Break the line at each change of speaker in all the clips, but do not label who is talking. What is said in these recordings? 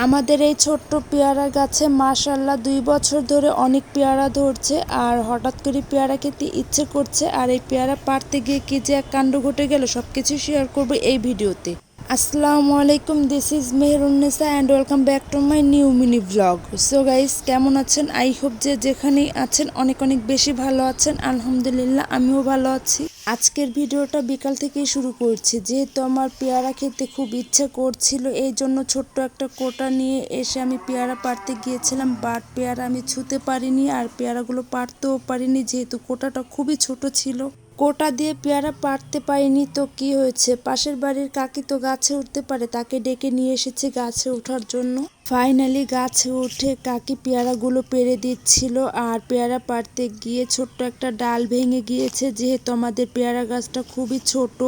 আমাদের এই ছোট্ট পেয়ারা গাছে মাশাআল্লাহ 2 বছর ধরে অনেক পেয়ারা ধরছে। আর হঠাৎ করে পেয়ারা খেতে ইচ্ছে করছে। আর এই পেয়ারা পাড়তে গিয়ে কি যে এক কাণ্ড ঘটে গেল, সবকিছু শেয়ার করব এই ভিডিওতে। আসসালামু আলাইকুম, this is Meherunnesa and welcome back to my new mini blog. So guys, কেমন আছেন? আই হোপ যে যেখানেই আছেন অনেক অনেক বেশি ভালো আছেন। আলহামদুলিল্লাহ, আমিও ভালো আছি। আজকের ভিডিওটা বিকাল থেকেই শুরু করছি, যেহেতু আমার পেয়ারা খেতে খুব ইচ্ছা করছিল। এই জন্য ছোট্ট একটা কোটা নিয়ে এসে আমি পেয়ারা পাড়তে গিয়েছিলাম, বাট পেয়ারা আমি ছুঁতে পারিনি আর পেয়ারাগুলো পাড়তেও পারিনি, যেহেতু কোটাটা খুবই ছোট ছিল। কোটা দিয়ে পেয়ারা পাড়তে পারিনি তো কি হয়েছে, পাশের বাড়ির কাকি তো গাছে উঠতে পারে, তাকে ডেকে নিয়ে এসেছি গাছে ওঠার জন্য। ফাইনালি গাছে উঠে কাকি পেয়ারাগুলো পেড়ে দিচ্ছিল। আর পেয়ারা পাড়তে গিয়ে ছোট্ট একটা ডাল ভেঙে গিয়েছে, যেহেতু আমাদের পেয়ারা গাছটা খুবই ছোট,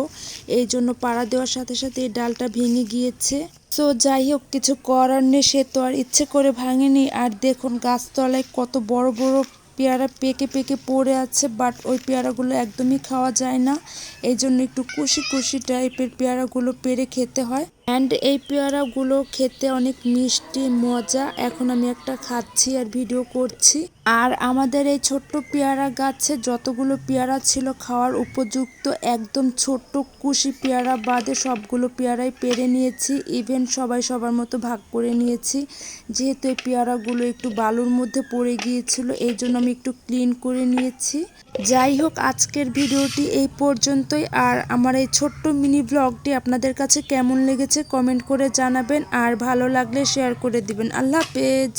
এই জন্য পাড়া দেওয়ার সাথে সাথে এই ডালটা ভেঙে গিয়েছে। তো যাই হোক, কিছু করার নেই, সে তো আর ইচ্ছে করে ভাঙেনি। আর দেখুন গাছতলায় কত বড় বড় পেয়ারা পেকে পেকে পড়ে আছে, বাট ওই পেয়ারাগুলো একদমই খাওয়া যায় না। এই জন্য একটু কুশি কুশি টাইপের পেয়ারাগুলো পেরে খেতে হয়। অ্যান্ড এই পেয়ারাগুলো খেতে অনেক মিষ্টি মজা। এখন আমি একটা খাচ্ছি আর ভিডিও করছি। আর আমাদের এই ছোট্ট পেয়ারা গাছে যতগুলো পেয়ারা ছিল খাওয়ার উপযুক্ত, একদম ছোট্ট কুশি পেয়ারা বাদে সবগুলো পেয়ারাই পেরে নিয়েছি। ইভেন সবাই সবার মতো ভাগ করে নিয়েছি, যেহেতু এই পেয়ারাগুলো একটু বালুর মধ্যে পড়ে গিয়েছিল, এই জন্য আমি একটু ক্লিন করে নিয়েছি। যাই হোক, আজকের ভিডিওটি এই পর্যন্তই। আর আমার এই ছোট্ট মিনি ব্লগটি আপনাদের কাছে কেমন লেগেছে কমেন্ট করে জানাবেন, আর ভালো লাগলে শেয়ার করে দিবেন। আল্লাহ হাফেজ।